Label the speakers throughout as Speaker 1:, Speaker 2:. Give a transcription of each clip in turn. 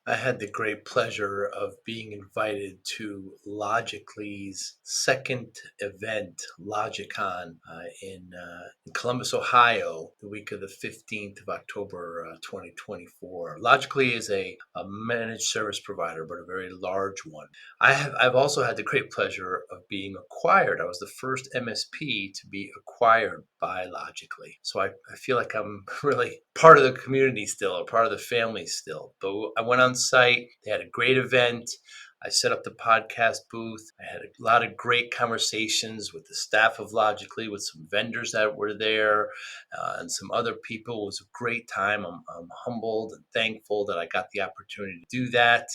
Speaker 1: I had the great pleasure of being invited to Logically's second event, LogicCon, in Columbus, Ohio, the week of the 15th of October, 2024. Logically is a managed service provider, but a very large one. I've also had the great pleasure of being acquired. I was the first MSP to be acquired by Logically. So I feel like I'm really part of the community still, a part of the family still. But I went on site. They had a great event. I set up the podcast booth. I had a lot of great conversations with the staff of Logically, with some vendors that were there, and some other people. It was a great time. I'm humbled and thankful that I got the opportunity to do that.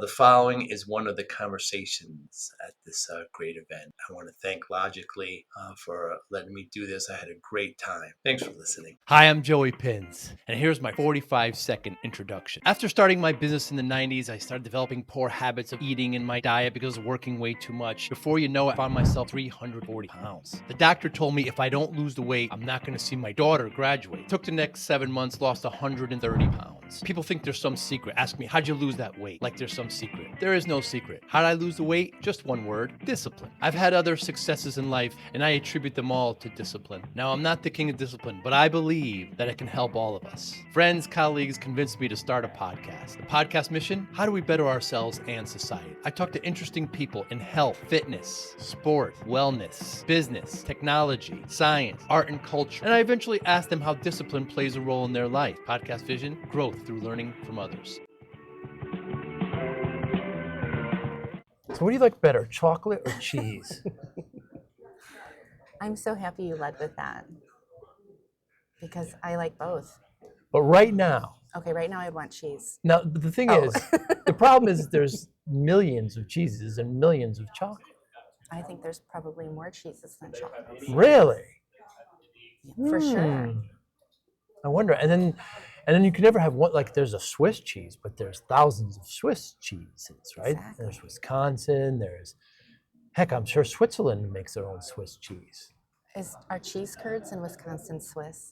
Speaker 1: The following is one of the conversations at this great event. I want to thank Logically for letting me do this. I had a great time. Thanks for listening.
Speaker 2: Hi, I'm Joey Pinz, and here's my 45-second introduction. After starting my business in the 90s, I started developing poor habits of eating in my diet because of working way too much. Before you know it, I found myself 340 pounds. The doctor told me if I don't lose the weight, I'm not going to see my daughter graduate. Took the next 7 months, lost 130 pounds. People think there's some secret. Ask me, how'd you lose that weight? Like there's some secret. There is no secret. How'd I lose the weight? Just one word, discipline. I've had other successes in life, and I attribute them all to discipline. Now, I'm not the king of discipline, but I believe that it can help all of us. Friends, colleagues convinced me to start a podcast. The podcast mission? How do we better ourselves and society? I talk to interesting people in health, fitness, sport, wellness, business, technology, science, art, and culture. And I eventually ask them how discipline plays a role in their life. Podcast vision, growth through learning from others.
Speaker 3: So what do you like better, chocolate or cheese?
Speaker 4: I'm so happy you led with that because I like both.
Speaker 3: But right now.
Speaker 4: Okay, right now I want cheese.
Speaker 3: Now, the thing is, the problem is there's millions of cheeses and millions of chocolate.
Speaker 4: I think there's probably more cheeses than chocolates.
Speaker 3: Really?
Speaker 4: For sure.
Speaker 3: I wonder. And then you can never have one, like there's a Swiss cheese, but there's thousands of Swiss cheeses, right?
Speaker 4: Exactly.
Speaker 3: There's Wisconsin, heck, I'm sure Switzerland makes their own Swiss cheese.
Speaker 4: Are cheese curds in Wisconsin Swiss?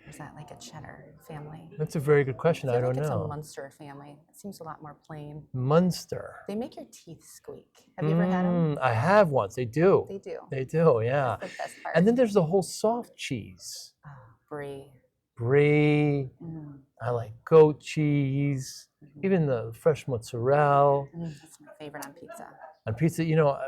Speaker 4: Or is that like a cheddar family?
Speaker 3: That's a very good question. I don't
Speaker 4: It's
Speaker 3: know.
Speaker 4: a Munster family. It seems a lot more plain.
Speaker 3: Munster.
Speaker 4: They make your teeth squeak. Have you ever had them?
Speaker 3: I have once. They do.
Speaker 4: They do.
Speaker 3: They do, yeah.
Speaker 4: That's the best part.
Speaker 3: And then there's the whole soft cheese.
Speaker 4: Oh, brie.
Speaker 3: Brie. I like goat cheese. Even the fresh mozzarella.
Speaker 4: That's my favorite on pizza.
Speaker 3: On pizza,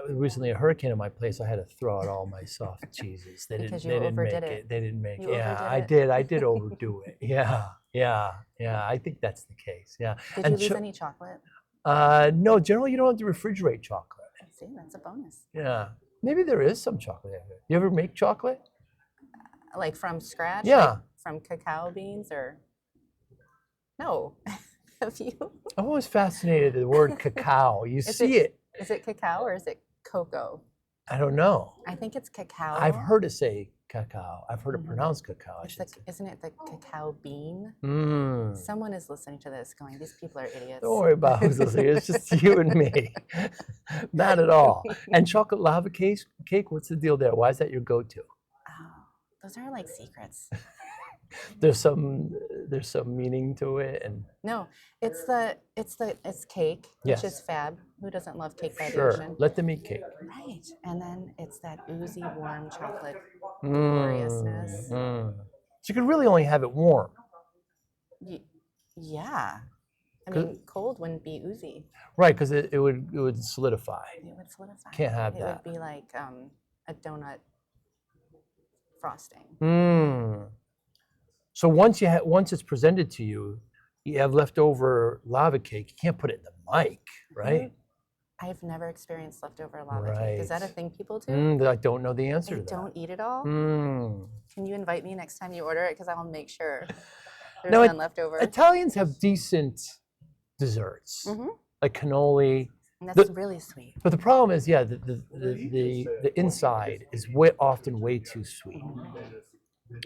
Speaker 3: recently a hurricane in my place, I had to throw out all my soft cheeses. They
Speaker 4: Because
Speaker 3: didn't.
Speaker 4: you
Speaker 3: They didn't make
Speaker 4: overdid
Speaker 3: it.
Speaker 4: it.
Speaker 3: They didn't make
Speaker 4: You
Speaker 3: it. Yeah,
Speaker 4: overdid
Speaker 3: I
Speaker 4: it.
Speaker 3: did. I did overdo it. Yeah. I think that's the case. Yeah.
Speaker 4: Did you lose any chocolate?
Speaker 3: No, generally you don't have to refrigerate chocolate.
Speaker 4: See, that's a bonus.
Speaker 3: Yeah. Maybe there is some chocolate in it. You ever make chocolate?
Speaker 4: Like from scratch?
Speaker 3: Yeah.
Speaker 4: Like from cacao beans or? No. Have you?
Speaker 3: I'm always fascinated with the word cacao. You see it.
Speaker 4: Is it cacao or is it cocoa?
Speaker 3: I don't know.
Speaker 4: I think it's cacao.
Speaker 3: I've heard it say cacao. I've heard it pronounced cacao.
Speaker 4: Isn't it the cacao bean? Someone is listening to this going, these people are idiots.
Speaker 3: Don't worry about who's listening. It's just you and me. Not at all. And chocolate lava cake, what's the deal there? Why is that your go-to?
Speaker 4: Oh, those are like secrets.
Speaker 3: There's some meaning to it, and
Speaker 4: no, it's cake,
Speaker 3: Yes.
Speaker 4: which is fab. Who doesn't love cake by the
Speaker 3: sure,
Speaker 4: ocean?
Speaker 3: let them eat cake.
Speaker 4: Right, and then it's that oozy warm chocolate gloriousness.
Speaker 3: So you can really only have it warm.
Speaker 4: Yeah, I mean, cold wouldn't be oozy.
Speaker 3: Right, because it would solidify.
Speaker 4: It would solidify.
Speaker 3: Can't have
Speaker 4: it
Speaker 3: that.
Speaker 4: It would be like a donut frosting.
Speaker 3: So once it's presented to you, you have leftover lava cake. You can't put it in the mic, right?
Speaker 4: I've never experienced leftover lava cake. Is that a thing people do?
Speaker 3: I don't know the answer to that.
Speaker 4: Don't eat it all? Can you invite me next time you order it? Because I will make sure there's none left over.
Speaker 3: Italians have decent desserts, like cannoli.
Speaker 4: And that's really sweet.
Speaker 3: But the problem is, the inside is often way too sweet.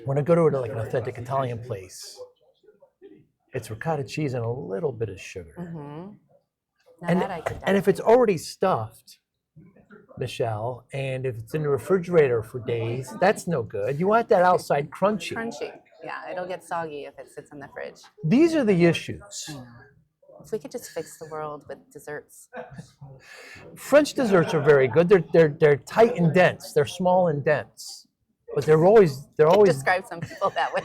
Speaker 3: When I go to like an authentic Italian place, it's ricotta cheese and a little bit of sugar. And if it's already stuffed, Michelle, and if it's in the refrigerator for days, that's no good. You want that outside crunchy.
Speaker 4: Crunchy. Yeah, it'll get soggy if it sits in the fridge.
Speaker 3: These are the issues.
Speaker 4: If we could just fix the world with desserts.
Speaker 3: French desserts are very good. They're tight and dense. They're small and dense, but they're always
Speaker 4: Describe some people that way.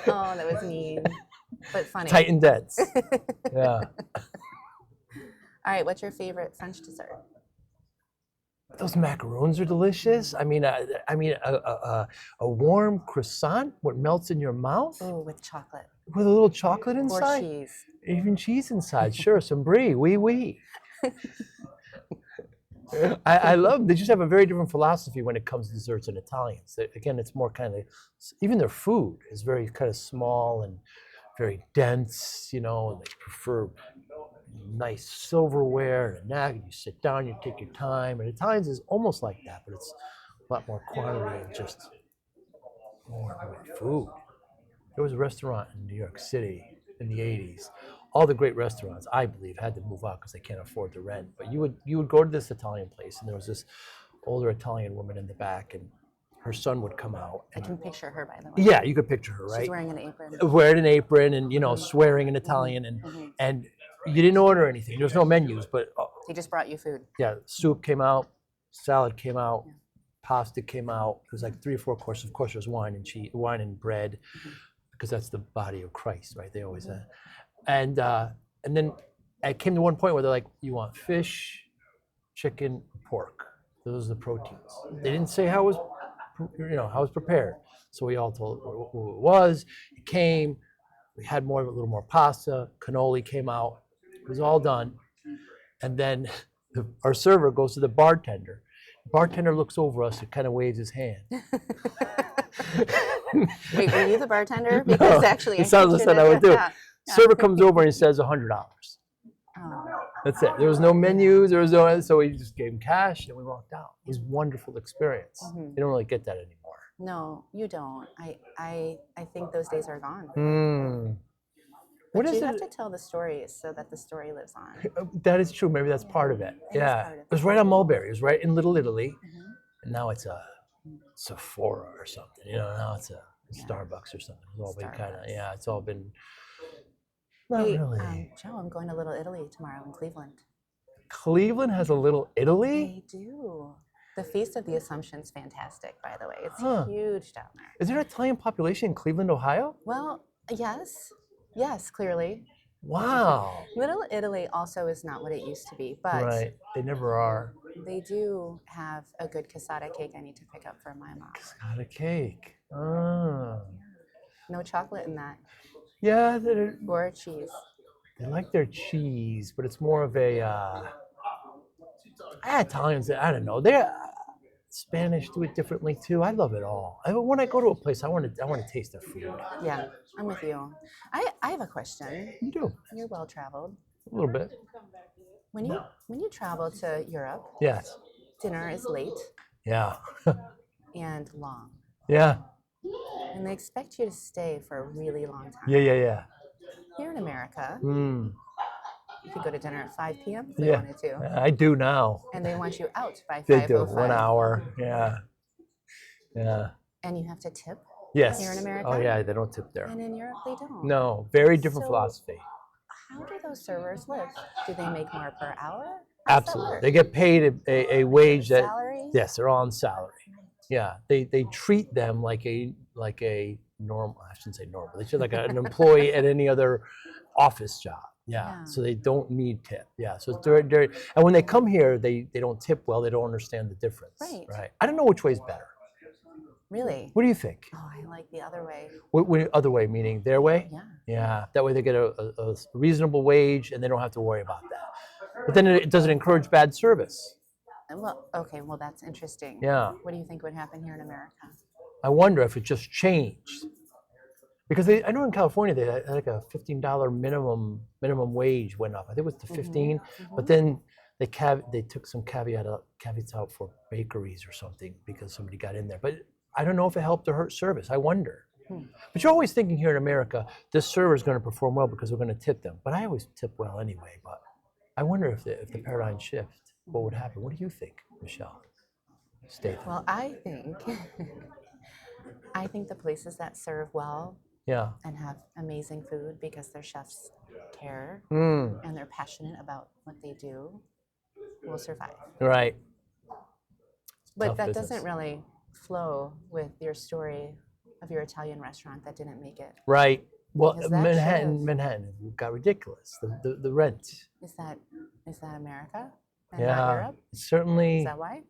Speaker 4: Oh, that was mean, but funny.
Speaker 3: tight and dense. Yeah.
Speaker 4: All right, what's your favorite French dessert?
Speaker 3: Those macaroons are delicious. I mean, a warm croissant, what melts in your mouth
Speaker 4: Oh, with chocolate
Speaker 3: with a little chocolate
Speaker 4: or
Speaker 3: inside,
Speaker 4: cheese.
Speaker 3: even cheese inside. Sure, some brie, oui. I love. They just have a very different philosophy when it comes to desserts and Italians. Again, it's more kind of, even their food is very kind of small and very dense. You know, and they prefer nice silverware and you sit down, you take your time. And Italians is almost like that, but it's a lot more quantity and just more food. There was a restaurant in New York City in the 80s. All the great restaurants, I believe, had to move out because they can't afford the rent. But you would go to this Italian place, and there was this older Italian woman in the back, and her son would come out.
Speaker 4: I
Speaker 3: And,
Speaker 4: can picture her, by the way.
Speaker 3: yeah, you could picture her, right?
Speaker 4: She's wearing an apron.
Speaker 3: Wearing an apron and swearing in Italian, and you didn't order anything. There was no menus, but
Speaker 4: He just brought you food.
Speaker 3: yeah, soup came out, salad came out, pasta came out. It was like 3 or 4 courses. Of course, there was wine and bread, because that's the body of Christ, right? They always and then it came to one point where they're like, you want fish, chicken, pork. Those are the proteins. They didn't say how it was prepared. So we all told who it was. It came. We had a little more pasta. Cannoli came out. It was all done. And then our server goes to the bartender. The bartender looks over us and kind of waves his hand.
Speaker 4: Wait, were you the bartender? Because actually,
Speaker 3: it sounds like I would do.
Speaker 4: Yeah.
Speaker 3: Server comes over and he says $100.
Speaker 4: Oh.
Speaker 3: That's it. There was no menus. There was no, so we just gave him cash and we walked out. It was a wonderful experience. You don't really get that anymore.
Speaker 4: No, you don't. I think those days are gone.
Speaker 3: What
Speaker 4: But
Speaker 3: is
Speaker 4: you
Speaker 3: it?
Speaker 4: have to tell the stories so that the story lives on.
Speaker 3: That is true. Maybe that's part of it.
Speaker 4: It is
Speaker 3: Yeah.
Speaker 4: part of
Speaker 3: It was right on Mulberry. It was right in Little Italy. And now it's a Sephora or something. Now it's a Starbucks or something. It's all been kind of,
Speaker 4: Starbucks.
Speaker 3: it's all been, not
Speaker 4: Hey,
Speaker 3: really.
Speaker 4: Joe, I'm going to Little Italy tomorrow in Cleveland.
Speaker 3: Cleveland has a Little Italy?
Speaker 4: They do. The Feast of the Assumption's fantastic, by the way. It's
Speaker 3: Huh.
Speaker 4: huge down there.
Speaker 3: Is there an Italian population in Cleveland, Ohio?
Speaker 4: Well, yes, clearly.
Speaker 3: Wow.
Speaker 4: Little Italy also is not what it used to be, but
Speaker 3: Right. They never are.
Speaker 4: they do have a good cassata cake I need to pick up for my mom.
Speaker 3: Got a cake. Oh.
Speaker 4: No chocolate in that,
Speaker 3: Yeah, they
Speaker 4: or cheese.
Speaker 3: like their cheese, but it's more of a. Italians, I don't know. They're Spanish do it differently too. I love it all. When I go to a place, I want to taste their food.
Speaker 4: Yeah, I'm with you. I have a question.
Speaker 3: You do
Speaker 4: You're well traveled.
Speaker 3: a little bit.
Speaker 4: When you travel to Europe,
Speaker 3: Yes.
Speaker 4: dinner is late
Speaker 3: Yeah.
Speaker 4: and long,
Speaker 3: Yeah.
Speaker 4: and they expect you to stay for a really long time.
Speaker 3: Yeah.
Speaker 4: Here in America,
Speaker 3: Mm.
Speaker 4: you could go to dinner at 5 p.m. if you
Speaker 3: Yeah.
Speaker 4: wanted to,
Speaker 3: I do now.
Speaker 4: and they want you out by
Speaker 3: They
Speaker 4: 5:05.
Speaker 3: do 1 hour. Yeah. Yeah.
Speaker 4: And you have to tip.
Speaker 3: Yes.
Speaker 4: Here in America?
Speaker 3: Oh yeah, they don't tip there.
Speaker 4: And in Europe, they don't.
Speaker 3: No, very different
Speaker 4: So-
Speaker 3: philosophy.
Speaker 4: How do those servers live? Do they make more per hour? How does that
Speaker 3: Absolutely,
Speaker 4: work?
Speaker 3: they get paid a wage that.
Speaker 4: Salary?
Speaker 3: Yes, they're all on salary. Yeah, they treat them like a normal. I shouldn't say normal. They treat like an employee at any other office job. Yeah, so they don't need tip. Yeah, so they're and when they come here, they don't tip well. They don't understand the difference.
Speaker 4: Right.
Speaker 3: I don't know which way is better.
Speaker 4: Really?
Speaker 3: What do you think?
Speaker 4: Oh, I like the other way.
Speaker 3: What other way, meaning their way?
Speaker 4: Yeah.
Speaker 3: Yeah, that way they get a reasonable wage and they don't have to worry about that. But then it doesn't encourage bad service.
Speaker 4: Well, okay. Well, that's interesting.
Speaker 3: Yeah.
Speaker 4: What do you think would happen here in America?
Speaker 3: I wonder if it just changed. Because I know in California they had like a $15 minimum wage went up. I think it was to 15, but then they took some caveats out for bakeries or something because somebody got in there. But I don't know if it helped or hurt service. I wonder. But you're always thinking here in America, this server is going to perform well because we're going to tip them. But I always tip well anyway. But I wonder if the paradigm shift, what would happen? What do you think, Michelle Statham?
Speaker 4: Well, I think the places that serve well
Speaker 3: Yeah.
Speaker 4: and have amazing food because their chefs care
Speaker 3: Mm.
Speaker 4: and they're passionate about what they do will survive.
Speaker 3: Right.
Speaker 4: But
Speaker 3: Tough
Speaker 4: that
Speaker 3: business.
Speaker 4: doesn't really flow with your story of your Italian restaurant that didn't make it.
Speaker 3: Right. Well,
Speaker 4: Because that
Speaker 3: Manhattan got ridiculous. The rent.
Speaker 4: Is that America and not
Speaker 3: Yeah.
Speaker 4: Europe?
Speaker 3: Certainly.
Speaker 4: Is that why?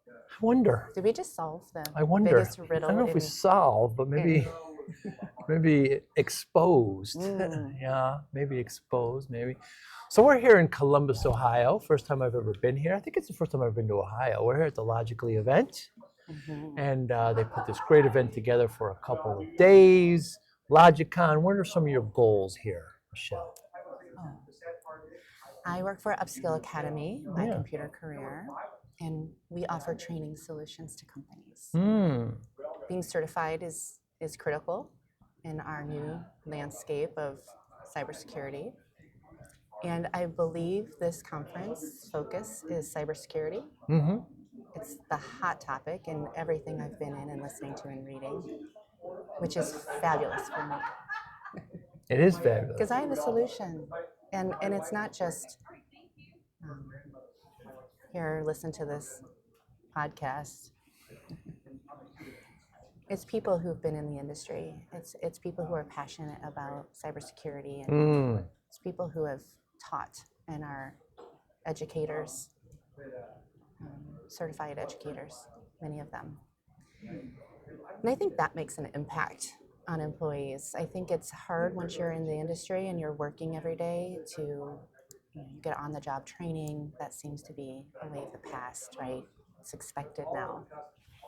Speaker 3: I wonder.
Speaker 4: Did we just solve the
Speaker 3: I wonder.
Speaker 4: biggest
Speaker 3: I
Speaker 4: riddle
Speaker 3: don't know if we
Speaker 4: in
Speaker 3: solved, but maybe maybe exposed.
Speaker 4: Mm.
Speaker 3: Yeah, maybe exposed, maybe. So we're here in Columbus, Ohio. First time I've ever been here. I think it's the first time I've been to Ohio. We're here at the Logically event, and they put this great event together for a couple of days. LogicCon. What are some of your goals here, Michelle?
Speaker 4: Oh. I work for Upskill Academy, my
Speaker 3: Yeah.
Speaker 4: computer career, and we offer training solutions to companies.
Speaker 3: Hmm.
Speaker 4: Being certified is critical in our new landscape of cybersecurity. And I believe this conference focus is cybersecurity.
Speaker 3: Mm-hmm.
Speaker 4: It's the hot topic in everything I've been in and listening to and reading, which is fabulous for me.
Speaker 3: It is fabulous.
Speaker 4: Because I have a solution. And it's not just here, listen to this podcast. It's people who've been in the industry. It's people who are passionate about cybersecurity, and it's people who have taught and are educators, certified educators, many of them. And I think that makes an impact on employees. I think it's hard once you're in the industry and you're working every day to you get on-the-job training. That seems to be a way of the past, right? It's expected now.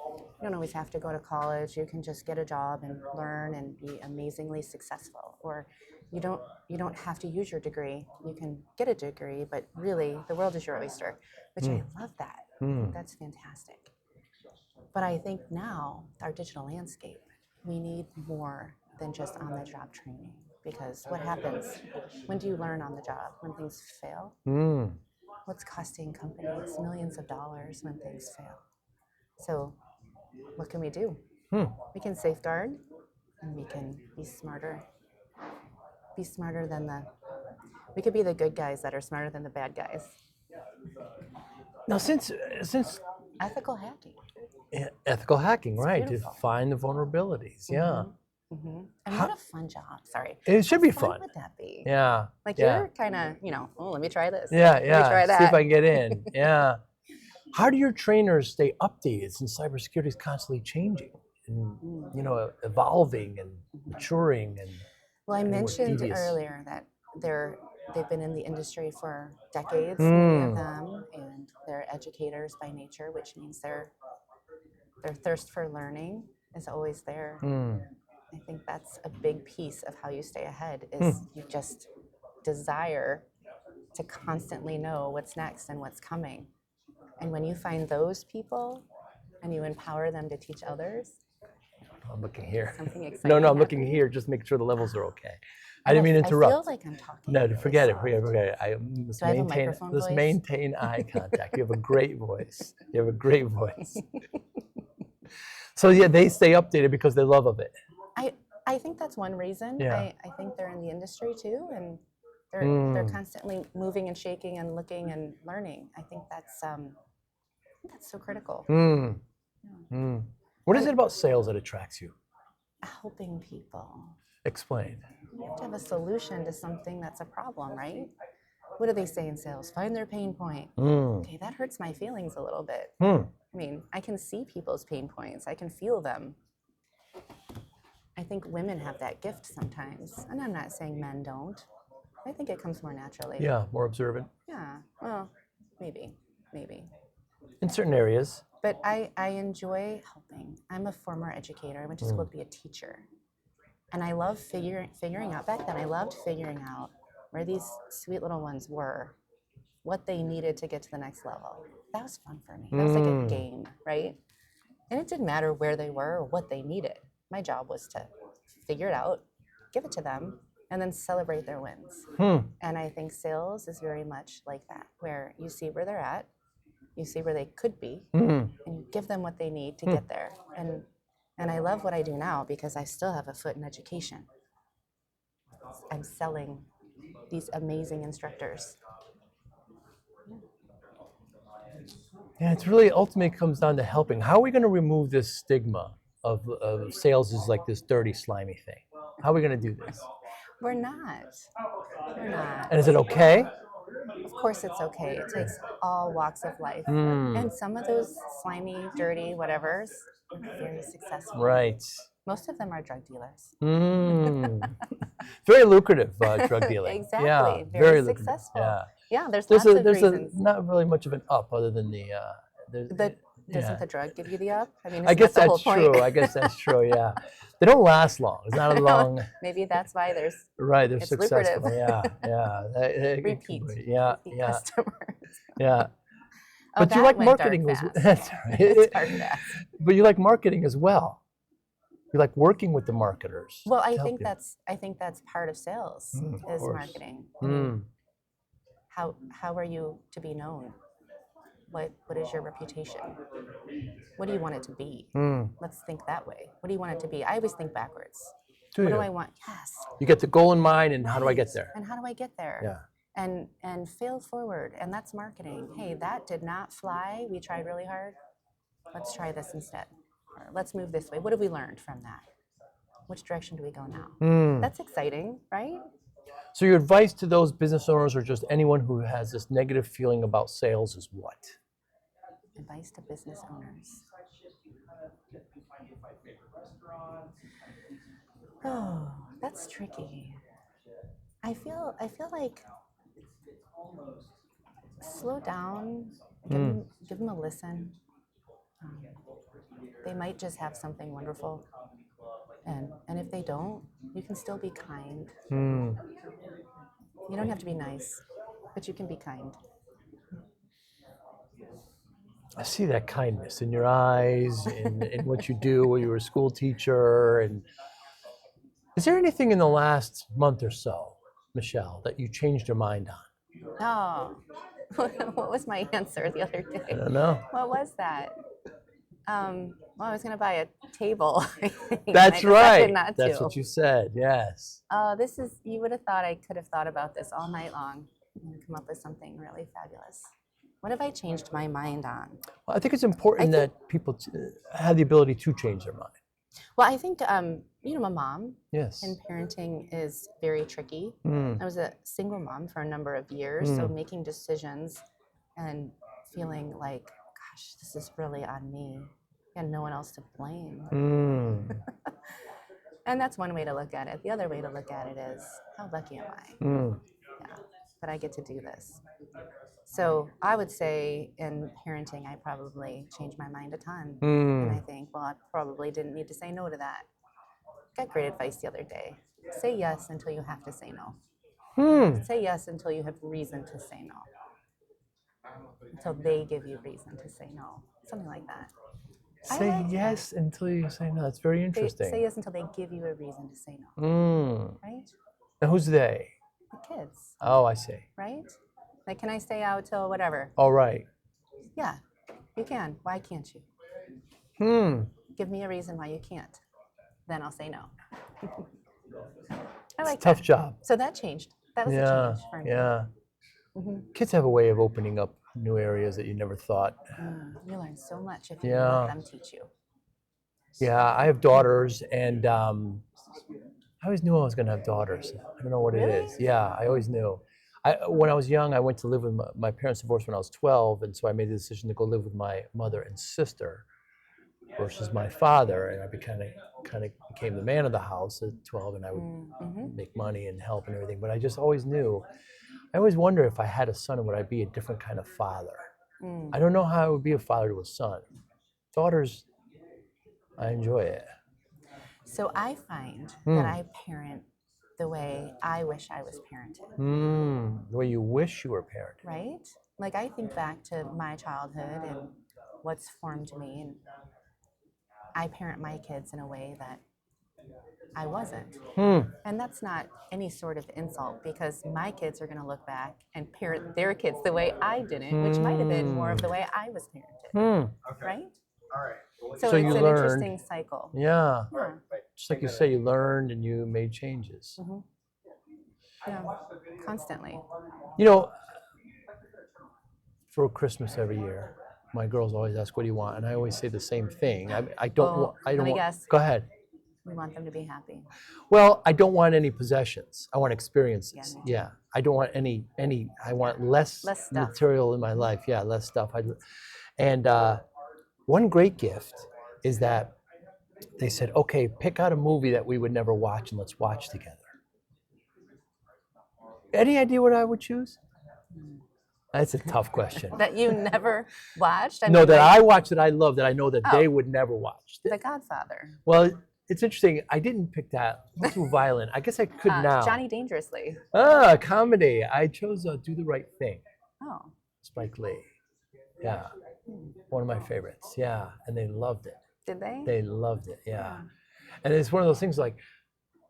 Speaker 4: You don't always have to go to college. You can just get a job and learn and be amazingly successful. Or you don't have to use your degree. You can get a degree, but really the world is your oyster, which I love that. That's fantastic. But I think now, our digital landscape, we need more than just on-the-job training. Because what happens? When do you learn on the job? When things fail? What's costing companies millions of dollars when things fail? So what can we do? We can safeguard, and we can be smarter. Be smarter than we could be the good guys that are smarter than the bad guys.
Speaker 3: Now, since
Speaker 4: Ethical hacking.
Speaker 3: ethical hacking, right?
Speaker 4: beautiful.
Speaker 3: To find the vulnerabilities. Yeah.
Speaker 4: And what a fun job. Sorry.
Speaker 3: It should be
Speaker 4: How
Speaker 3: fun.
Speaker 4: would that be?
Speaker 3: Yeah.
Speaker 4: Like
Speaker 3: yeah.
Speaker 4: you're kind of, oh, let me try this.
Speaker 3: Yeah,
Speaker 4: Let
Speaker 3: yeah.
Speaker 4: me try that.
Speaker 3: See if I can get in. Yeah. How do your trainers stay updated since cybersecurity is constantly changing and evolving and maturing and
Speaker 4: Well, I
Speaker 3: more
Speaker 4: mentioned
Speaker 3: devious?
Speaker 4: earlier that they've been in the industry for decades, many of them, and they're educators by nature, which means their thirst for learning is always there. I think that's a big piece of how you stay ahead is you just desire to constantly know what's next and what's coming. And when you find those people and you empower them to teach others,
Speaker 3: I'm looking here.
Speaker 4: something exciting
Speaker 3: No, I'm looking
Speaker 4: happens.
Speaker 3: here. Just make sure the levels are okay. I didn't mean to
Speaker 4: I
Speaker 3: interrupt.
Speaker 4: feel like I'm talking.
Speaker 3: No, forget it.
Speaker 4: soft.
Speaker 3: Forget it. Let's
Speaker 4: Do I have a
Speaker 3: maintain.
Speaker 4: microphone
Speaker 3: Let's
Speaker 4: voice?
Speaker 3: maintain eye contact. You have a great voice. You have a great voice. So yeah, they stay updated because they love of it.
Speaker 4: I think that's one reason.
Speaker 3: Yeah.
Speaker 4: I think they're in the industry too, and they're constantly moving and shaking and looking and learning. I think that's so critical.
Speaker 3: What is it about sales that attracts you?
Speaker 4: Helping people.
Speaker 3: Explain.
Speaker 4: You have to have a solution to something that's a problem, right? What do they say in sales? Find their pain point. Okay, that hurts my feelings a little bit. I mean, I can see people's pain points. I can feel them. I think women have that gift sometimes. And I'm not saying men don't. I think it comes more naturally.
Speaker 3: Yeah, more observant.
Speaker 4: Yeah, well, maybe.
Speaker 3: In certain areas.
Speaker 4: But I enjoy helping. I'm a former educator. I went to school to be a teacher. And I love figuring out, back then I loved figuring out where these sweet little ones were, what they needed to get to the next level. That was fun for me. That was like a game, right? And it didn't matter where they were or what they needed. My job was to figure it out, give it to them, and then celebrate their wins. And I think sales is very much like that, where you see where they're at, you see where they could be, and you give them what they need to get there. And And I love what I do now because I still have a foot in education. I'm selling these amazing instructors.
Speaker 3: Yeah, it's really ultimately comes down to helping. How are we going to remove this stigma of sales is like this dirty, slimy thing? How are we going to do this?
Speaker 4: We're not. We're not.
Speaker 3: And is it okay?
Speaker 4: Of course it's okay. It takes all walks of life.
Speaker 3: Mm,
Speaker 4: And some of those slimy, dirty, whatevers are very successful.
Speaker 3: right.
Speaker 4: Most of them are drug dealers.
Speaker 3: Mm. Very lucrative drug dealing.
Speaker 4: Exactly.
Speaker 3: Yeah,
Speaker 4: Very
Speaker 3: lucrative.
Speaker 4: successful.
Speaker 3: Yeah.
Speaker 4: Yeah, there's lots of reasons.
Speaker 3: Not really much of an up other than the
Speaker 4: Doesn't the drug give you the up? I mean,
Speaker 3: I guess
Speaker 4: that the
Speaker 3: that's
Speaker 4: whole point?
Speaker 3: true. I guess that's true. Yeah, they don't last long. It's not a long.
Speaker 4: Maybe that's why there's
Speaker 3: Right, they're
Speaker 4: it's
Speaker 3: successful.
Speaker 4: lucrative.
Speaker 3: Repeat. Yeah,
Speaker 4: repeat
Speaker 3: yeah,
Speaker 4: customers.
Speaker 3: yeah.
Speaker 4: Oh,
Speaker 3: But you
Speaker 4: that
Speaker 3: like
Speaker 4: went dark
Speaker 3: marketing as
Speaker 4: fast.
Speaker 3: that's right.
Speaker 4: It's dark fast.
Speaker 3: But you like marketing as well. You like working with the marketers.
Speaker 4: Well, I
Speaker 3: to
Speaker 4: think
Speaker 3: help you.
Speaker 4: that's part of sales
Speaker 3: Of
Speaker 4: is
Speaker 3: course.
Speaker 4: marketing. I mean,
Speaker 3: Mm,
Speaker 4: how are you to be known? What is your reputation? What do you want it to be?
Speaker 3: mm.
Speaker 4: Let's think that way. What do you want it to be? I always think backwards.
Speaker 3: Do
Speaker 4: What do
Speaker 3: you?
Speaker 4: I want? Yes.
Speaker 3: You get the goal in mind, and how do I get
Speaker 4: Right.
Speaker 3: there?
Speaker 4: And how do I get there?
Speaker 3: Yeah.
Speaker 4: And fail forward, and that's marketing. Hey, that did not fly. We tried really hard. Let's try this instead. Or let's move this way. What have we learned from that? Which direction do we go now?
Speaker 3: Mm.
Speaker 4: That's exciting, right?
Speaker 3: So your advice to those business owners or just anyone who has this negative feeling about sales is what?
Speaker 4: Advice to business owners. Oh, that's tricky. I feel like slow down, give them a listen. They might just have something wonderful. And if they don't, you can still be kind.
Speaker 3: Mm.
Speaker 4: You don't have to be nice, but you can be kind.
Speaker 3: I see that kindness in your eyes, in what you do, when you were a school teacher. And is there anything in the last month or so, Michelle, that you changed your mind on?
Speaker 4: Oh, what was my answer the other day?
Speaker 3: I don't know.
Speaker 4: What was that? Well, I was going to buy a table. I think, and
Speaker 3: That's
Speaker 4: I
Speaker 3: right.
Speaker 4: decided not
Speaker 3: That's
Speaker 4: to.
Speaker 3: what you said. Yes.
Speaker 4: This is, you would have thought I could have thought about this all night long and come up with something really fabulous. What have I changed my mind on?
Speaker 3: Well, I think it's important that people have the ability to change their mind.
Speaker 4: Well, I think, I'm a mom.
Speaker 3: Yes.
Speaker 4: And parenting is very tricky.
Speaker 3: Mm.
Speaker 4: I was a single mom for a number of years, so making decisions and feeling like, gosh, this is really on me and no one else to blame.
Speaker 3: Mm.
Speaker 4: And that's one way to look at it. The other way to look at it is, how lucky am I?
Speaker 3: Mm.
Speaker 4: Yeah, that I get to do this. So I would say in parenting, I probably changed my mind a ton. And I think, well, I probably didn't need to say no to that. Got great advice the other day. Say yes until you have to say no. Say yes until you have reason to say no. Until they give you reason to say no. Something like that.
Speaker 3: Say yes until you say no. That's very interesting.
Speaker 4: Say yes until they give you a reason to say no. Right?
Speaker 3: Now who's they?
Speaker 4: The kids.
Speaker 3: Oh, I see.
Speaker 4: Right? Like, can I stay out till whatever?
Speaker 3: All right.
Speaker 4: Yeah, you can. Why can't you? Give me a reason why you can't. Then I'll say no. I like
Speaker 3: It's a tough
Speaker 4: that.
Speaker 3: job.
Speaker 4: So that changed. That was a change for me.
Speaker 3: Yeah. Kids have a way of opening up new areas that you never thought.
Speaker 4: You learn so much if you let them teach you.
Speaker 3: Yeah, I have daughters, and I always knew I was going to have daughters. I don't know what it is. Yeah, I always knew. When I was young, I went to live with my parents divorced when I was 12, and so I made the decision to go live with my mother and sister versus my father, and I kind of became the man of the house at 12, and I would make money and help and everything. But I just always knew. I always wonder if I had a son, would I be a different kind of father? I don't know how I would be a father to a son. Daughters, I enjoy it.
Speaker 4: So I find that I parent the way I wish I was parented.
Speaker 3: The way you wish you were parented.
Speaker 4: Right? Like, I think back to my childhood and what's formed me, and I parent my kids in a way that I wasn't. And that's not any sort of insult, because my kids are going to look back and parent their kids the way I didn't, which might have been more of the way I was parented. Right?
Speaker 1: All right.
Speaker 4: So
Speaker 3: you
Speaker 4: it's an
Speaker 3: learned.
Speaker 4: interesting cycle.
Speaker 3: Yeah.
Speaker 4: Yeah.
Speaker 3: Just like you say, you learned and you made changes.
Speaker 4: Yeah. Constantly.
Speaker 3: You know, for Christmas every year, my girls always ask, "What do you want?" And I always say the same thing. I don't
Speaker 4: Well,
Speaker 3: want. I
Speaker 4: let
Speaker 3: don't
Speaker 4: me
Speaker 3: want.
Speaker 4: guess.
Speaker 3: Go ahead.
Speaker 4: We want them to be happy.
Speaker 3: Well, I don't want any possessions. I want experiences.
Speaker 4: Yeah, me too.
Speaker 3: Yeah. I don't want any. I want less
Speaker 4: Less stuff.
Speaker 3: material in my life. Yeah, less stuff. And one great gift is that they said, "Okay, pick out a movie that we would never watch and let's watch together." Any idea what I would choose? That's a tough question.
Speaker 4: That you never watched?
Speaker 3: No, that
Speaker 4: like
Speaker 3: I watch that I love that I know that they would never watch.
Speaker 4: The Godfather.
Speaker 3: Well, it's interesting. I didn't pick that. It's too violent. I guess I could now.
Speaker 4: Johnny Dangerously.
Speaker 3: Comedy. I chose Do the Right Thing.
Speaker 4: Oh.
Speaker 3: Spike Lee. Yeah. One of my favorites. Yeah. And they loved it.
Speaker 4: Did they?
Speaker 3: They loved it. Yeah. And it's one of those things like,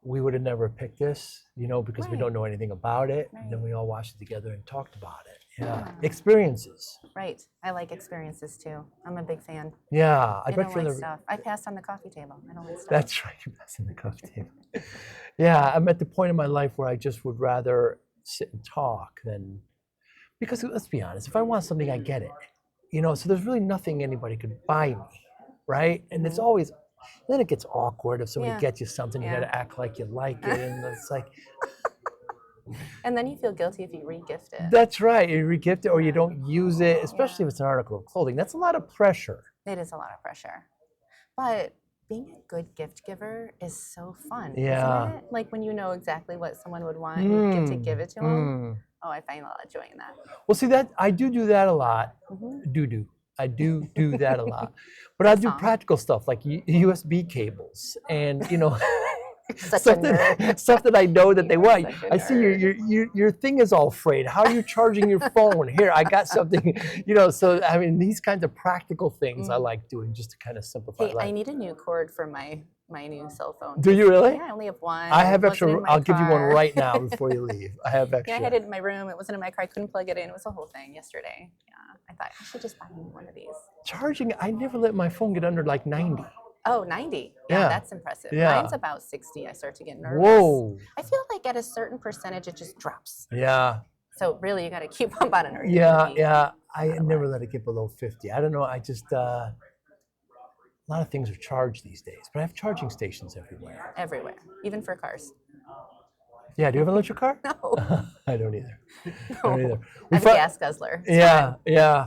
Speaker 3: we would have never picked this, because we don't know anything about it.
Speaker 4: Right.
Speaker 3: And then we all watched it together and talked about it. Yeah. Experiences.
Speaker 4: Right. I like experiences too. I'm a big fan.
Speaker 3: Yeah. I bet
Speaker 4: don't
Speaker 3: you're
Speaker 4: like stuff. I passed on the coffee table. I don't like stuff.
Speaker 3: That's right. You're passing the coffee table. Yeah. I'm at the point in my life where I just would rather sit and talk than, because let's be honest, if I want something, I get it. So there's really nothing anybody could buy me. Right. And it's always, then it gets awkward if somebody gets you something, you got to act like you like it. And it's like,
Speaker 4: and then you feel guilty if you re-gift it.
Speaker 3: that's right. You re-gift it or you don't use it, especially if it's an article of clothing. That's a lot of pressure.
Speaker 4: It is a lot of pressure. But being a good gift giver is so fun.
Speaker 3: Yeah.
Speaker 4: Isn't it? Like when you know exactly what someone would want and you get to give it to them. Oh, I find a lot of joy in that.
Speaker 3: Well, see, that I do that a lot. I do that a lot. But I do practical stuff like USB cables and, stuff that I know that they want. I see your thing is all frayed. How are you charging your phone? Here, I got something, so I mean, these kinds of practical things I like doing just to kind of simplify life.
Speaker 4: I need a new cord for my new cell phone.
Speaker 3: Do you really?
Speaker 4: Yeah, I only have one.
Speaker 3: I have extra. I'll give you one
Speaker 4: car.
Speaker 3: right now before you leave. I have extra.
Speaker 4: Yeah, I had it in my room. It wasn't in my car. I couldn't plug it in. It was a whole thing yesterday. Yeah, I thought I should just buy me one of these.
Speaker 3: Charging, I never let my phone get under like 90.
Speaker 4: Oh, 90.
Speaker 3: Yeah.
Speaker 4: That's impressive.
Speaker 3: Yeah.
Speaker 4: Mine's about 60. I start to get nervous.
Speaker 3: Whoa.
Speaker 4: I feel like at a certain percentage, it just drops.
Speaker 3: Yeah.
Speaker 4: So really, you got to keep up on it.
Speaker 3: Yeah. I never let it get below 50. I don't know. I just, a lot of things are charged these days, but I have charging stations everywhere.
Speaker 4: Everywhere, even for cars.
Speaker 3: Yeah. Do you have an electric car?
Speaker 4: No.
Speaker 3: I don't either.
Speaker 4: No. I'm a gas guzzler.
Speaker 3: Yeah.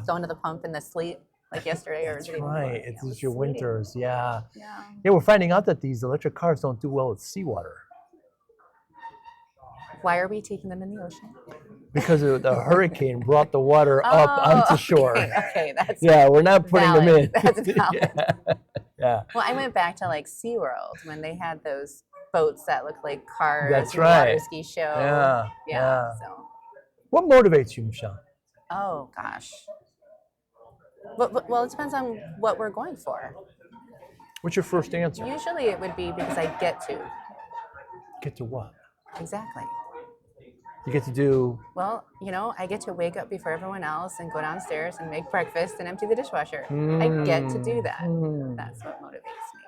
Speaker 4: Going to the pump in the sleet. Like yesterday or
Speaker 3: That's right. It's your winters. Yeah.
Speaker 4: Yeah.
Speaker 3: Yeah, we're finding out that these electric cars don't do well with seawater.
Speaker 4: Why are we taking them in the ocean?
Speaker 3: Because the hurricane brought the water up onto shore.
Speaker 4: Okay, that's
Speaker 3: we're not putting them in.
Speaker 4: That's valid.
Speaker 3: Yeah.
Speaker 4: Well, I went back to like SeaWorld when they had those boats that looked like cars.
Speaker 3: That's
Speaker 4: and
Speaker 3: right.
Speaker 4: Water ski show.
Speaker 3: Yeah.
Speaker 4: So.
Speaker 3: What motivates you, Michelle?
Speaker 4: Oh gosh. Well, it depends on what we're going for.
Speaker 3: What's your first answer?
Speaker 4: Usually it would be because I get to.
Speaker 3: Get to what?
Speaker 4: Exactly.
Speaker 3: You get to do.
Speaker 4: Well, I get to wake up before everyone else and go downstairs and make breakfast and empty the dishwasher. I get to do that. That's what motivates me.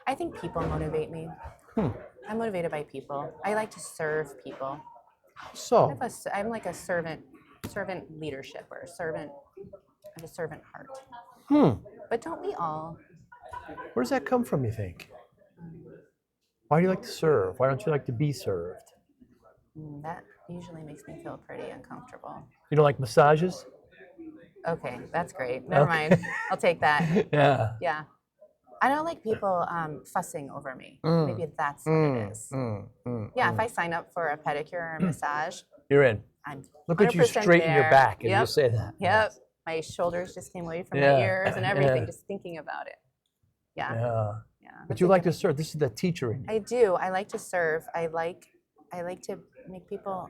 Speaker 4: I think people motivate me. I'm motivated by people. I like to serve people.
Speaker 3: So.
Speaker 4: I'm like a servant leadership or I have a servant heart. But don't we all?
Speaker 3: Where does that come from, you think? Why do you like to serve? Why don't you like to be served?
Speaker 4: That usually makes me feel pretty uncomfortable.
Speaker 3: You don't like massages?
Speaker 4: Okay, that's great. Never mind. I'll take that. Yeah. I don't like people fussing over me. Maybe that's what it is. If I sign up for a pedicure or a massage,
Speaker 3: you're in.
Speaker 4: I'm
Speaker 3: Look at you straighten your back and you say that.
Speaker 4: Yep. My shoulders just came away from my ears and everything, just thinking about it. Yeah.
Speaker 3: But you like to serve. This is the teacher in you.
Speaker 4: I do. I like to serve. I like to make people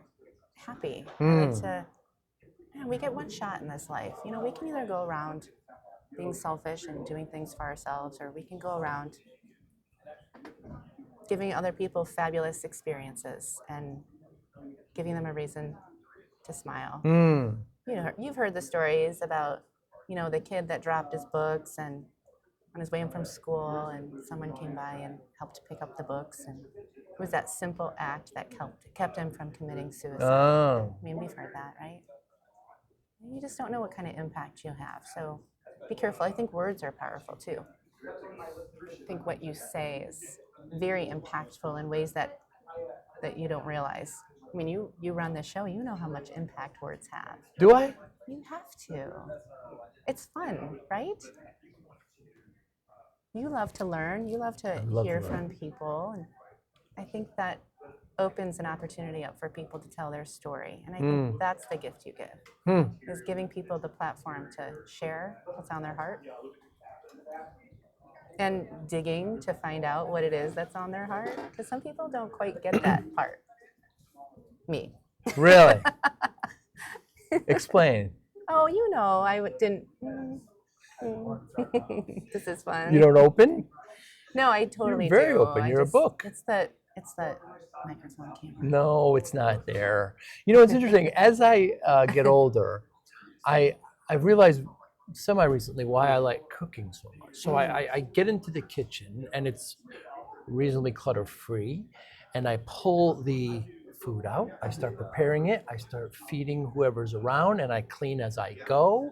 Speaker 4: happy. I like to. We get one shot in this life. We can either go around being selfish and doing things for ourselves, or we can go around giving other people fabulous experiences and giving them a reason to smile. You've heard the stories about, the kid that dropped his books and on his way home from school, and someone came by and helped pick up the books. And it was that simple act that kept him from committing suicide.
Speaker 3: Oh.
Speaker 4: I mean, we've heard that, right? You just don't know what kind of impact you have. So be careful. I think words are powerful too. I think what you say is very impactful in ways that you don't realize. I mean, you run this show, you know how much impact words have.
Speaker 3: Do I?
Speaker 4: You have to. It's fun, right? You love to learn. You love to hear from people. And I think that opens an opportunity up for people to tell their story. And I think that's the gift you give, is giving people the platform to share what's on their heart and digging to find out what it is that's on their heart. Because some people don't quite get that part. Me.
Speaker 3: Really? Explain.
Speaker 4: Oh, you know, didn't. This is fun.
Speaker 3: You don't open?
Speaker 4: No, I totally
Speaker 3: You're very
Speaker 4: do.
Speaker 3: open. You're a book.
Speaker 4: It's the microphone camera.
Speaker 3: No, it's not there. You know, it's interesting. As I get older, I realized semi-recently why I like cooking so much. So I get into the kitchen, and it's reasonably clutter-free, and I pull the food out. I start preparing it. I start feeding whoever's around, and I clean as I go.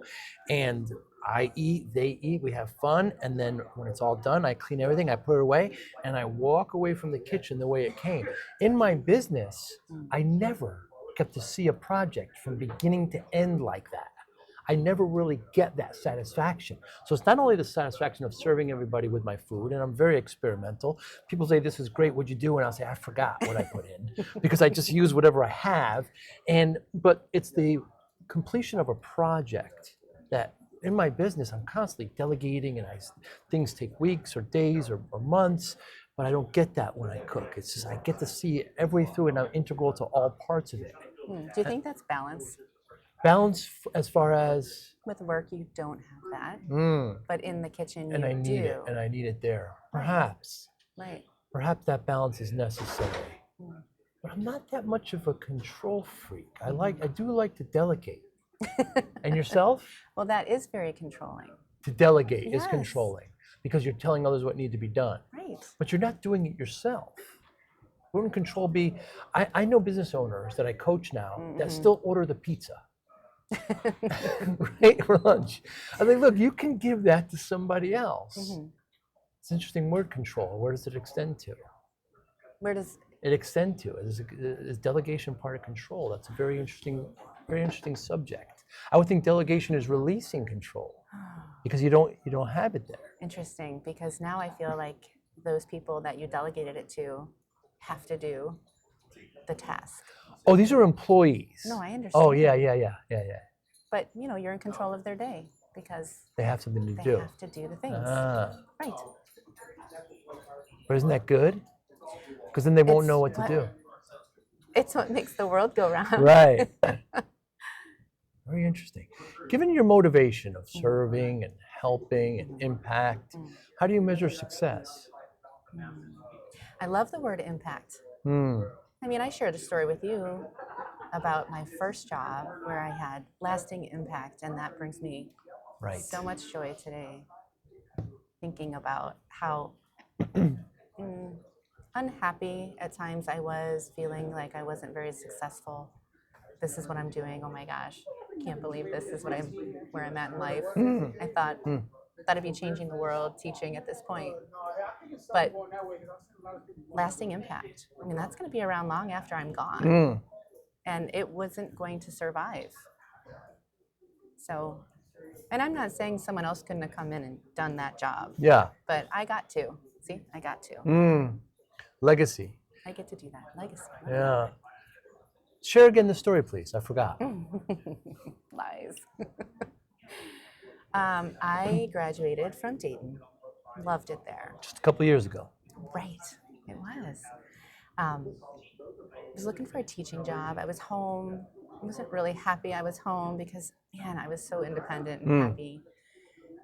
Speaker 3: And I eat, they eat, we have fun. And then when it's all done, I clean everything, I put it away, and I walk away from the kitchen the way it came. In my business, I never get to see a project from beginning to end like that. I never really get that satisfaction. So it's not only the satisfaction of serving everybody with my food, and I'm very experimental. People say, this is great, what'd you do? And I'll say, I forgot what I put in, because I just use whatever I have. But it's the completion of a project that in my business, I'm constantly delegating, and things take weeks or days or months, but I don't get that when I cook. It's just, I get to see it every through, and I'm integral to all parts of it.
Speaker 4: Do you think that's balance?
Speaker 3: Balance as far as?
Speaker 4: With work, you don't have that, but in the kitchen, you
Speaker 3: and I need
Speaker 4: do.
Speaker 3: it, and I need it there. Perhaps.
Speaker 4: Right.
Speaker 3: Perhaps that balance is necessary. But I'm not that much of a control freak. I do like to delegate. And yourself?
Speaker 4: Well, that is very controlling.
Speaker 3: To delegate is
Speaker 4: Yes.
Speaker 3: controlling, because you're telling others what needs to be done.
Speaker 4: Right.
Speaker 3: But you're not doing it yourself. Wouldn't control be? I know business owners that I coach now that still order the pizza. Right, for lunch. I think, look, you can give that to somebody else. It's an interesting word, control. Where does it extend to?
Speaker 4: Where does
Speaker 3: it extend to? Is delegation part of control? That's a very interesting subject. I would think delegation is releasing control, because you don't have it there.
Speaker 4: Interesting, because now I feel like those people that you delegated it to have to do the task.
Speaker 3: Oh, these are employees.
Speaker 4: No, I understand.
Speaker 3: Oh, yeah.
Speaker 4: But you're in control of their day, because
Speaker 3: they have something to
Speaker 4: they
Speaker 3: do.
Speaker 4: have to do the things. Right.
Speaker 3: But isn't that good? Because then they won't know what to do.
Speaker 4: It's what makes the world go round.
Speaker 3: Right. Very interesting. Given your motivation of serving and helping and impact, how do you measure success?
Speaker 4: I love the word impact. I mean, I shared a story with you about my first job where I had lasting impact, and that brings me so much joy today, thinking about how unhappy at times I was, feeling like I wasn't very successful. This is what I'm doing. Oh my gosh, I can't believe this is where I'm at in life. I thought I'd be changing the world, teaching at this point. But lasting impact, I mean, that's going to be around long after I'm gone. And it wasn't going to survive. So, and I'm not saying someone else couldn't have come in and done that job.
Speaker 3: Yeah.
Speaker 4: But I got to. See, I got to.
Speaker 3: Legacy.
Speaker 4: I get to do that. Legacy.
Speaker 3: Yeah. Share again the story, please. I forgot.
Speaker 4: Lies. I graduated from Dayton. Loved it there.
Speaker 3: Just a couple years ago.
Speaker 4: Right. It was. I was looking for a teaching job. I was home. I wasn't really happy I was home because, man, I was so independent and happy.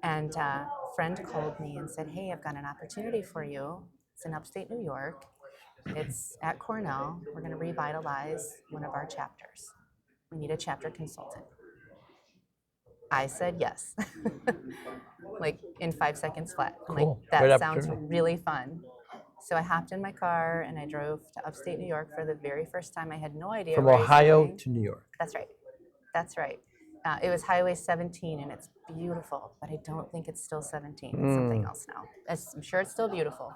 Speaker 4: And a friend called me and said, hey, I've got an opportunity for you. It's in upstate New York. It's at Cornell. We're going to revitalize one of our chapters. We need a chapter consultant. I said yes, like in 5 seconds flat. I'm
Speaker 3: Cool.
Speaker 4: like,
Speaker 3: Great
Speaker 4: that sounds
Speaker 3: opportunity.
Speaker 4: really fun. So I hopped in my car and I drove to upstate New York for the very first time. I had no idea
Speaker 3: From
Speaker 4: where I was
Speaker 3: Ohio
Speaker 4: going.
Speaker 3: to New York.
Speaker 4: That's right. That's right. It was Highway 17 and it's beautiful, but I don't think it's still 17. It's something else now. I'm sure it's still beautiful.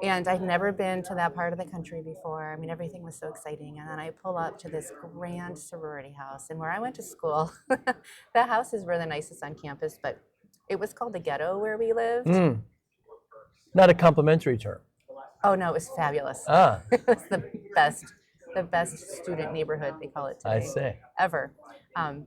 Speaker 4: And I'd never been to that part of the country before. I mean, everything was so exciting. And then I pull up to this grand sorority house. And where I went to school, the houses were the nicest on campus, but it was called the ghetto where we lived.
Speaker 3: Not a complimentary term.
Speaker 4: Oh, no, it was fabulous.
Speaker 3: Ah,
Speaker 4: It was the best student neighborhood, they call it today.
Speaker 3: I see.
Speaker 4: Ever.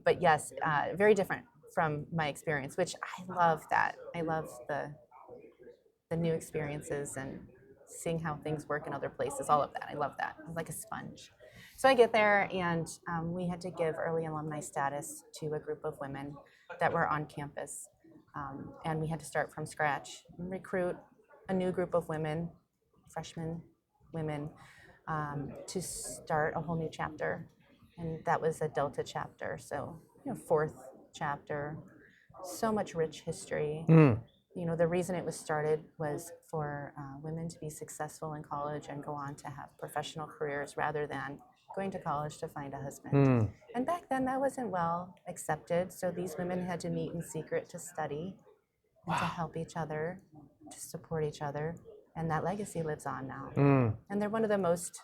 Speaker 4: But yes, very different from my experience, which I love that. I love the new experiences and seeing how things work in other places, all of that. I love that. I'm like a sponge. So I get there and we had to give early alumni status to a group of women that were on campus. And we had to start from scratch and recruit a new group of women, freshmen women, to start a whole new chapter. And that was a Delta chapter, so fourth chapter. So much rich history. The reason it was started was for women to be successful in college and go on to have professional careers rather than going to college to find a husband. And back then that wasn't well accepted. So these women had to meet in secret to study and to help each other, to support each other. And that legacy lives on now. And they're one of the most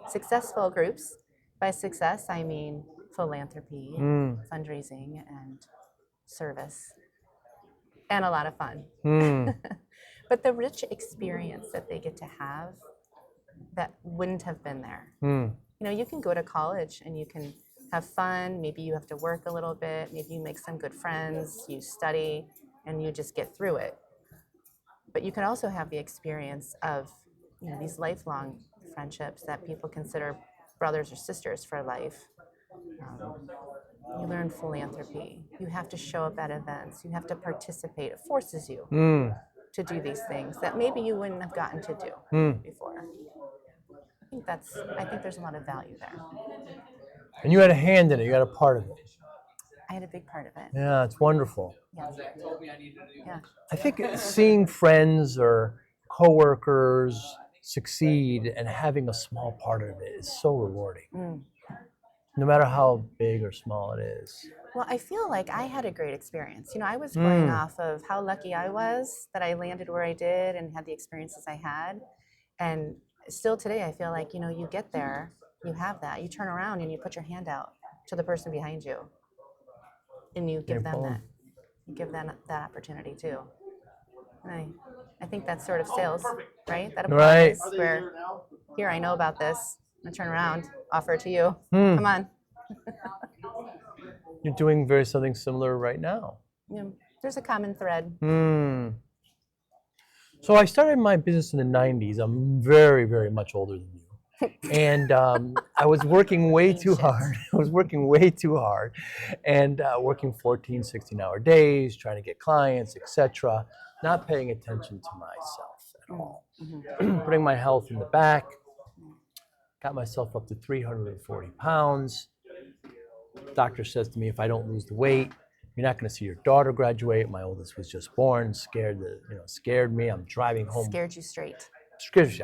Speaker 4: successful groups. By success, I mean philanthropy, fundraising, and service. And a lot of fun. But the rich experience that they get to have that wouldn't have been there. You can go to college and you can have fun. Maybe you have to work a little bit. Maybe you make some good friends. You study and you just get through it. But you can also have the experience of these lifelong friendships that people consider brothers or sisters for life. You learn philanthropy. You have to show up at events. You have to participate. It forces you to do these things that maybe you wouldn't have gotten to do before. I think there's a lot of value there.
Speaker 3: And you had a hand in it. You had a part of it.
Speaker 4: I had a big part of it.
Speaker 3: Yeah, it's wonderful.
Speaker 4: Yes. Yeah.
Speaker 3: I think seeing friends or coworkers succeed and having a small part of it is so rewarding. No matter how big or small it is.
Speaker 4: Well, I feel like I had a great experience. I was going off of how lucky I was that I landed where I did and had the experiences I had. And still today, I feel like, you get there, you have that, you turn around and you put your hand out to the person behind you. And you give them that. You give them that opportunity too. And I think that's sort of sales, right? That applies where, here, I know about this. I'm gonna turn around, offer it to you. Come on.
Speaker 3: You're doing something similar right now.
Speaker 4: There's a common thread.
Speaker 3: So I started my business in the 90s. I'm very, very much older than you. And I was working way too hard. And working 14, 16-hour days, trying to get clients, etc. Not paying attention to myself at all. Putting my health in the back. Got myself up to 340 pounds. Doctor says to me, if I don't lose the weight, you're not going to see your daughter graduate. My oldest was just born, scared me. I'm driving home.
Speaker 4: Scared you straight.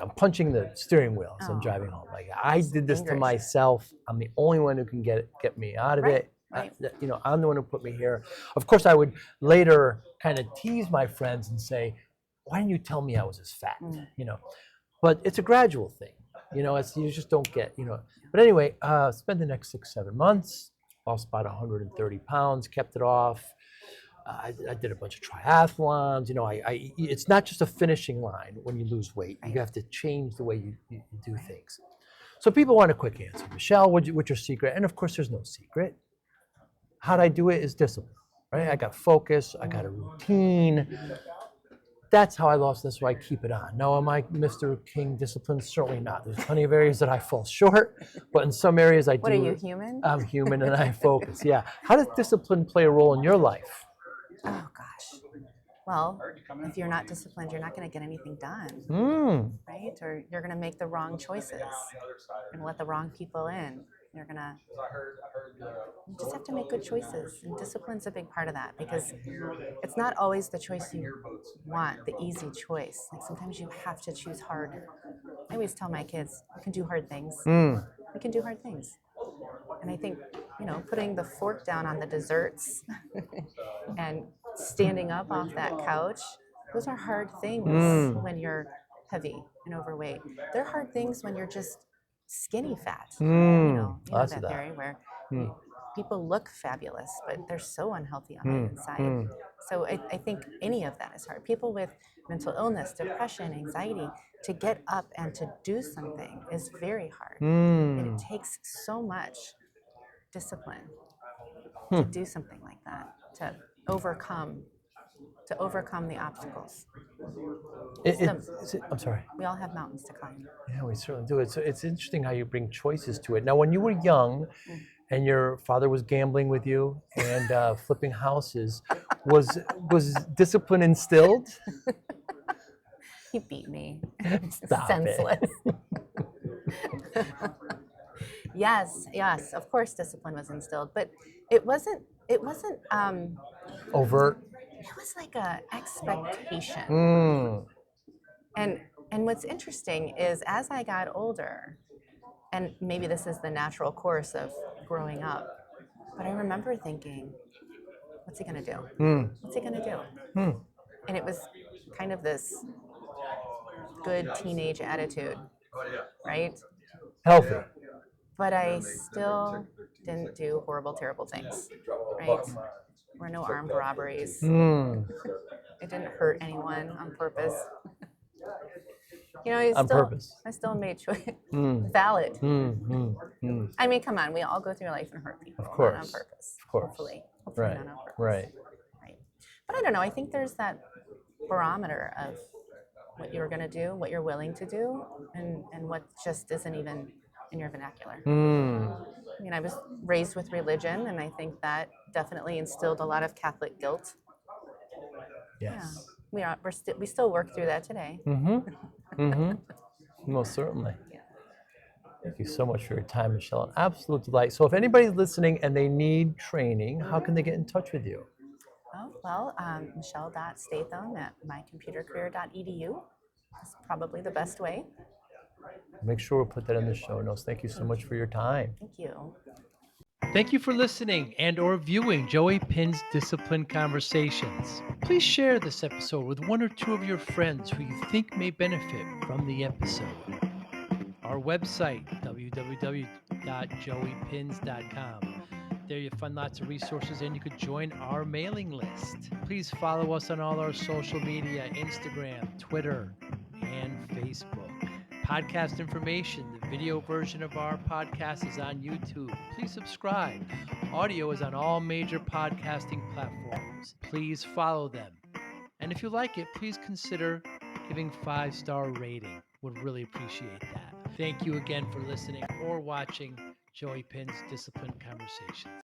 Speaker 3: I'm punching the steering wheel as I'm driving home. Like, I did this to myself. I'm the only one who can get me out of it.
Speaker 4: Right.
Speaker 3: I'm the one who put me here. Of course, I would later kind of tease my friends and say, why didn't you tell me I was as fat? But it's a gradual thing. You just don't get, But anyway, spent the next 6-7 months, lost about 130 pounds, kept it off. I did a bunch of triathlons. It's not just a finishing line when you lose weight. You have to change the way you do things. So people want a quick answer. Michelle, what's your secret? And of course, there's no secret. How I do it is discipline, right? I got focus. I got a routine. That's how I lost this, so I keep it on. Now, am I Mr. King discipline? Certainly not. There's plenty of areas that I fall short, but in some areas I do.
Speaker 4: What are you, human?
Speaker 3: I'm human and I focus, yeah. How does discipline play a role in your life?
Speaker 4: Oh, gosh. Well, if you're not disciplined, you're not going to get anything done, right? Or you're going to make the wrong choices and let the wrong people in. You're gonna. You just have to make good choices, and discipline's a big part of that because it's not always the choice you want, the easy choice. Like sometimes you have to choose hard. I always tell my kids, "You can do hard things. We can do hard things." And I think, putting the fork down on the desserts and standing up off that couch, those are hard things when you're heavy and overweight. They're hard things when you're just skinny fat. You know
Speaker 3: Lots
Speaker 4: that
Speaker 3: of that.
Speaker 4: theory where people look fabulous, but they're so unhealthy on the inside. So I think any of that is hard. People with mental illness, depression, anxiety, to get up and to do something is very hard. And it takes so much discipline to do something like that, to overcome the obstacles.
Speaker 3: I'm sorry.
Speaker 4: We all have mountains to climb.
Speaker 3: Yeah, we certainly do. It's interesting how you bring choices to it. Now, when you were young and your father was gambling with you and flipping houses, was discipline instilled?
Speaker 4: He beat me.
Speaker 3: Stop
Speaker 4: Senseless. Yes, of course discipline was instilled, but it wasn't
Speaker 3: Overt.
Speaker 4: it was like a expectation. And what's interesting is as I got older, and maybe this is the natural course of growing up, but I remember thinking, what's he gonna do? What's he gonna do? And it was kind of this good teenage attitude, right?
Speaker 3: Healthy.
Speaker 4: But I still didn't do horrible, terrible things, right? There were no armed robberies. I didn't hurt anyone on purpose. I still made choice. Valid. I mean, come on, we all go through life and hurt people.
Speaker 3: Of course.
Speaker 4: Not on purpose.
Speaker 3: Of course.
Speaker 4: Hopefully
Speaker 3: Right.
Speaker 4: not on purpose.
Speaker 3: Right.
Speaker 4: But I don't know. I think there's that barometer of what you're going to do, what you're willing to do, and what just isn't even in your vernacular. I mean, I was raised with religion, and I think that definitely instilled a lot of Catholic guilt.
Speaker 3: Yes.
Speaker 4: Yeah, we still work through that today.
Speaker 3: Most certainly. Thank you so much for your time, Michelle. An absolute delight. So if anybody's listening and they need training, how can they get in touch with you?
Speaker 4: Oh, well, Michelle.Statham at mycomputercareer.edu is probably the best way.
Speaker 3: Make sure we'll put that in the show notes. Thank you so much for your time.
Speaker 4: Thank you.
Speaker 2: Thank you for listening and or viewing Joey Pinz Discipline Conversations. Please share this episode with one or two of your friends who you think may benefit from the episode. Our website, www.joeypinz.com. There you'll find lots of resources and you could join our mailing list. Please follow us on all our social media, Instagram, Twitter, and Facebook. Podcast information, the video version of our podcast is on YouTube. Please subscribe. Audio is on all major podcasting platforms. Please follow them. And if you like it, please consider giving 5-star rating. Would really appreciate that. Thank you again for listening or watching Joey Pinz Discipline Conversations.